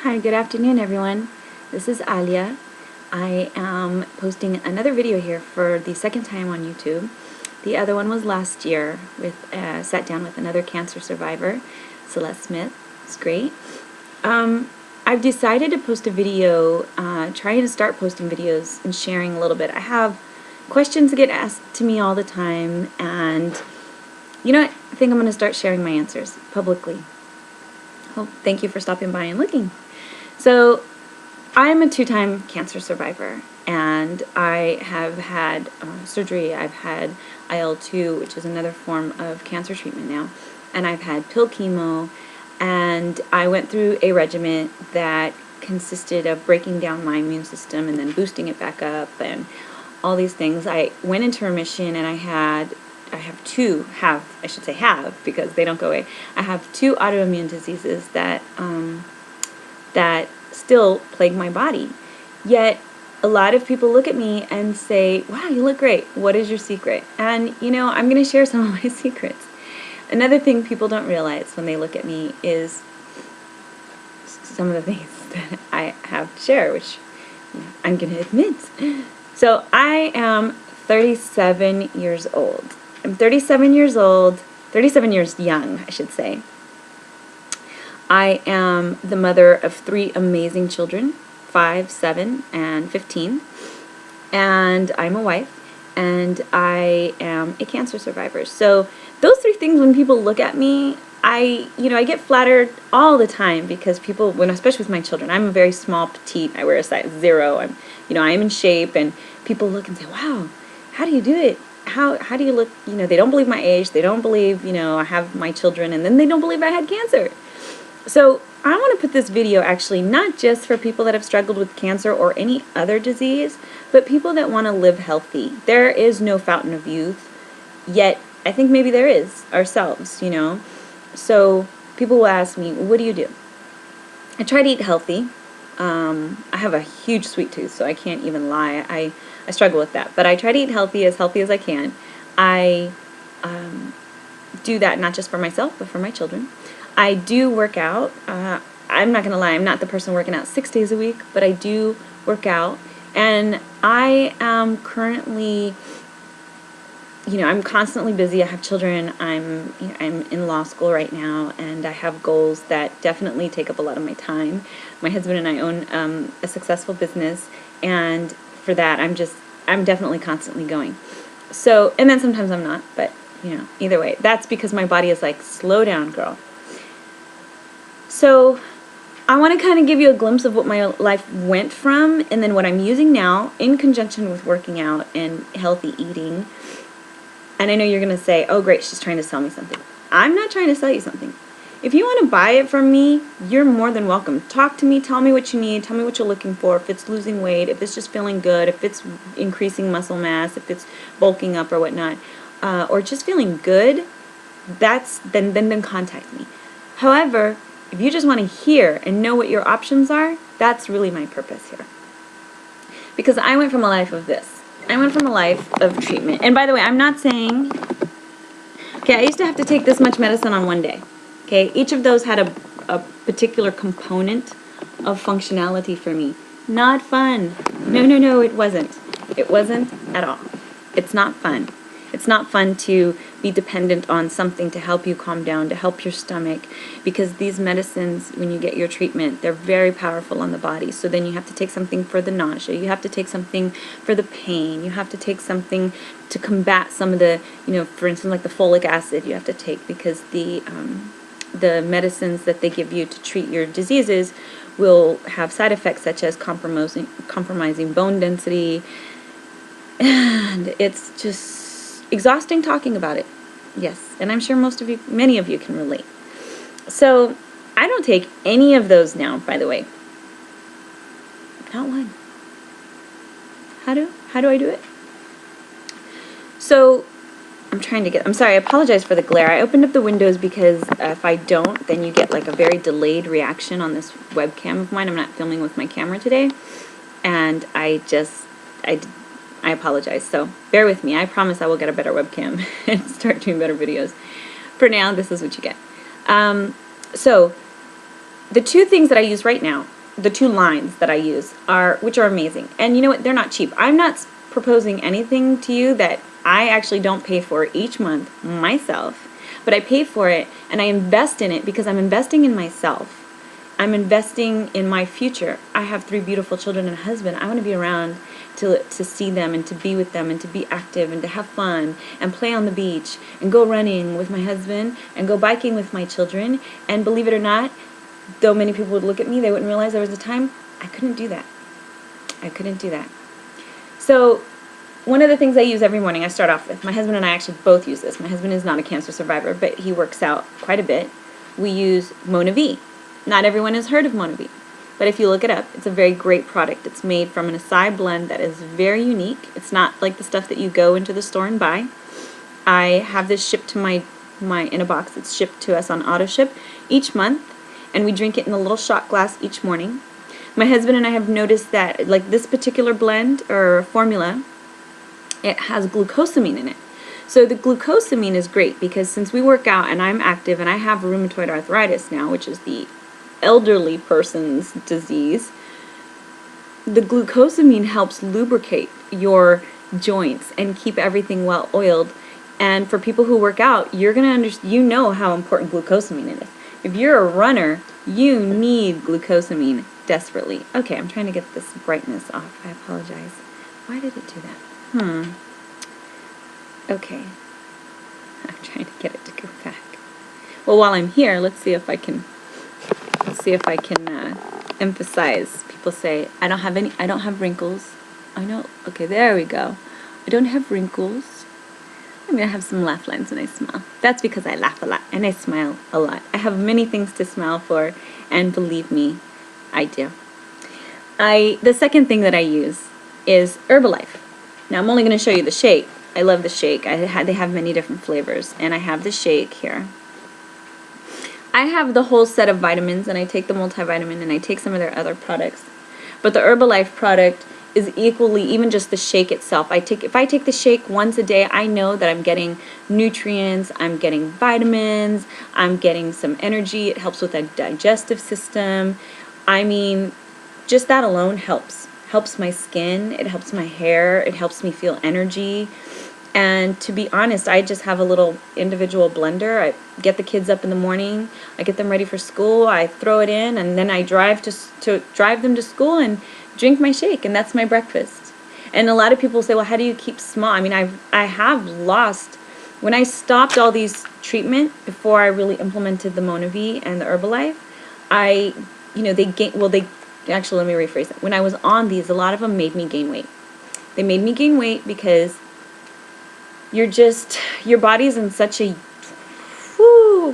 Hi, good afternoon everyone. This is Alia. I am posting another video here for the second time on YouTube. The other one was last year with sat down with another cancer survivor, Celeste Smith. It's great. I've decided to post a video, trying to start posting videos and sharing a little bit. I have questions that get asked to me all the time, and you know what? I think I'm going to start sharing my answers publicly. Well, thank you for stopping by and looking. So, I'm a two-time cancer survivor, and I have had surgery. I've had IL-2, which is another form of cancer treatment now, and I've had pill chemo, and I went through a regimen that consisted of breaking down my immune system and then boosting it back up and all these things. I went into remission, and I have because they don't go away. I have two autoimmune diseases that still plague my body. Yet a lot of people look at me and say, wow, you look great. What is your secret? And you know, I'm going to share some of my secrets. Another thing people don't realize when they look at me is some of the things that I have to share, which I'm going to admit. So I am 37 years old. I'm 37 years old, 37 years young, I should say. I am the mother of 3 amazing children, 5, 7, and 15. And I'm a wife, and I am a cancer survivor. So those 3 things, when people look at me, I get flattered all the time because people, especially with my children, I'm a very small, petite. I wear a size 0. I am in shape, and people look and say, wow, how do you do it? How do you look? They don't believe my age. They don't believe, I have my children, and then they don't believe I had cancer. So I want to put this video actually not just for people that have struggled with cancer or any other disease, but people that want to live healthy. There is no fountain of youth, yet I think maybe there is ourselves, So people will ask me, what do you do? I try to eat healthy. I have a huge sweet tooth, so I can't even lie. I struggle with that. But I try to eat healthy as I can. I do that not just for myself, but for my children. I do work out. I'm not going to lie, I'm not the person working out 6 days a week, but I do work out. And I am currently, I'm constantly busy. I have children. I'm in law school right now, and I have goals that definitely take up a lot of my time. My husband and I own a successful business, and for that, I'm definitely constantly going. So, and then sometimes I'm not, but either way, that's because my body is like, slow down, girl. So I want to kind of give you a glimpse of what my life went from, and then what I'm using now in conjunction with working out and healthy eating. And I know you're going to say, oh great, she's trying to sell me something. I'm not trying to sell you something. If you want to buy it from me, you're more than welcome. Talk to me, tell me what you need, tell me what you're looking for, if it's losing weight, if it's just feeling good, if it's increasing muscle mass, if it's bulking up or whatnot, or just feeling good, then contact me. However, if you just want to hear and know what your options are, that's really my purpose here. Because I went from a life of this. I went from a life of treatment. And by the way, I'm not saying, okay, I used to have to take this much medicine on one day. Okay, each of those had a particular component of functionality for me. Not fun. No, it wasn't. It wasn't at all. It's not fun. It's not fun to be dependent on something to help you calm down, to help your stomach, because these medicines, when you get your treatment, they're very powerful on the body. So then you have to take something for the nausea, you have to take something for the pain, you have to take something to combat some of the, for instance, like the folic acid you have to take, because the medicines that they give you to treat your diseases will have side effects such as compromising bone density, and it's just exhausting talking about it. Yes, and I'm sure many of you can relate. So I don't take any of those now, by the way. Not one. How do I do it? So I'm sorry, I apologize for the glare. I opened up the windows because if I don't, then you get like a very delayed reaction on this webcam of mine. I'm not filming with my camera today, and I apologize, so bear with me. I promise I will get a better webcam and start doing better videos. For now, this is what you get. So the two things that I use right now, the two lines that I use which are amazing. And you know what? They're not cheap. I'm not proposing anything to you that I actually don't pay for each month myself, but I pay for it and I invest in it because I'm investing in myself. I'm investing in my future. I have 3 beautiful children and a husband. I want to be around to see them and to be with them and to be active and to have fun and play on the beach and go running with my husband and go biking with my children. And believe it or not, though many people would look at me, they wouldn't realize there was a time I couldn't do that. I couldn't do that. So one of the things I use every morning, I start off with, my husband and I actually both use this. My husband is not a cancer survivor, but he works out quite a bit. We use Monavie. Not everyone has heard of Monavie, but if you look it up, it's a very great product. It's made from an acai blend that is very unique. It's not like the stuff that you go into the store and buy. I have this shipped to my in a box. It's shipped to us on auto ship each month, and we drink it in a little shot glass each morning. My husband and I have noticed that, like this particular blend or formula, it has glucosamine in it. So the glucosamine is great because since we work out and I'm active and I have rheumatoid arthritis now, which is the elderly person's disease, the glucosamine helps lubricate your joints and keep everything well oiled. And for people who work out, you're going to you know how important glucosamine is. If you're a runner, you need glucosamine desperately. Okay, I'm trying to get this brightness off. I apologize. Why did it do that? Okay. I'm trying to get it to go back. Well, while I'm here, let's see if I can emphasize. People say, I don't have wrinkles. I know. Okay, there we go. I don't have wrinkles. I'm going to have some laugh lines when I smile. That's because I laugh a lot and I smile a lot. I have many things to smile for, and believe me, I do. The second thing that I use is Herbalife. Now, I'm only going to show you the shake. I love the shake. They have many different flavors, and I have the shake here. I have the whole set of vitamins, and I take the multivitamin, and I take some of their other products. But the Herbalife product is equally, even just the shake itself. If I take the shake once a day, I know that I'm getting nutrients, I'm getting vitamins, I'm getting some energy. It helps with the digestive system. I mean, just that alone helps. Helps my skin, it helps my hair, it helps me feel energy. And to be honest, I just have a little individual blender. I get the kids up in the morning, I get them ready for school, I throw it in, and then I drive them to school and drink my shake, and that's my breakfast. And a lot of people say, well, how do you keep small? I mean, I have lost, when I stopped all these treatment before I really implemented the Monavie and the Herbalife, actually, let me rephrase that. When I was on these, a lot of them made me gain weight. They made me gain weight because your body's in such a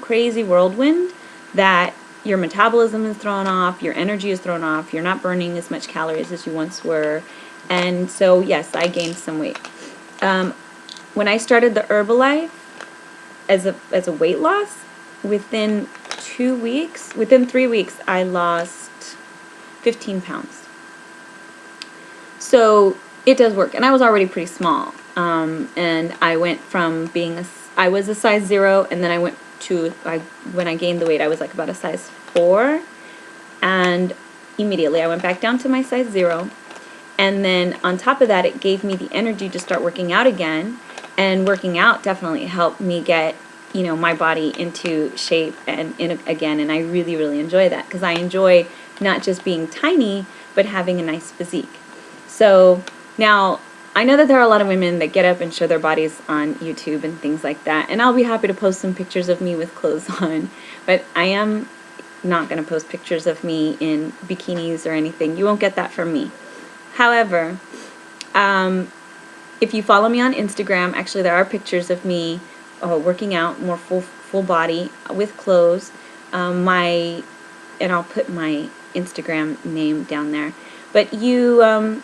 crazy whirlwind that your metabolism is thrown off, your energy is thrown off, you're not burning as much calories as you once were. And so, yes, I gained some weight. When I started the Herbalife as a weight loss, within 3 weeks, I lost 15 pounds. So it does work. And I was already pretty small. And I went from I was a size 0, and then I went when I gained the weight, I was like about a size 4. And immediately I went back down to my size 0. And then on top of that, it gave me the energy to start working out again. And working out definitely helped me get, my body into shape again. And I really, really enjoy that because I enjoy not just being tiny, but having a nice physique. So now, I know that there are a lot of women that get up and show their bodies on YouTube and things like that, and I'll be happy to post some pictures of me with clothes on, but I am not going to post pictures of me in bikinis or anything. You won't get that from me. However, if you follow me on Instagram, actually there are pictures of me working out more full body with clothes. And I'll put my Instagram name down there. But you'd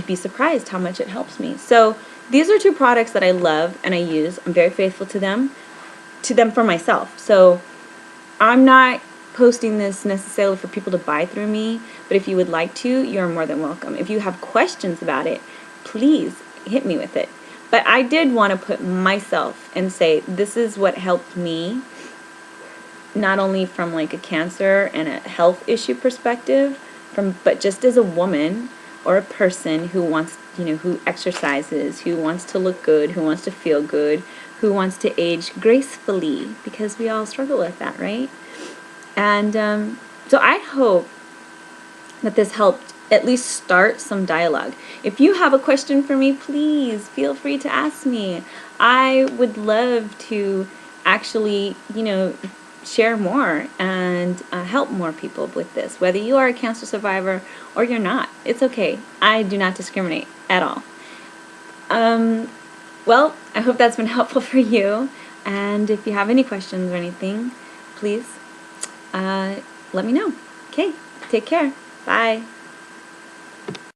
be surprised how much it helps me. So these are 2 products that I love and I use. I'm very faithful to them for myself. So I'm not posting this necessarily for people to buy through me, but if you would like to, you're more than welcome. If you have questions about it, please hit me with it. But I did want to put myself and say, this is what helped me not only from like a cancer and a health issue perspective, but just as a woman or a person who wants, who exercises, who wants to look good, who wants to feel good, who wants to age gracefully, because we all struggle with that, right? And so I hope that this helped at least start some dialogue. If you have a question for me, please feel free to ask me. I would love to actually, share more and help more people with this. Whether you are a cancer survivor or you're not, it's okay. I do not discriminate at all. Well, I hope that's been helpful for you. And if you have any questions or anything, please let me know. Okay, take care. Bye.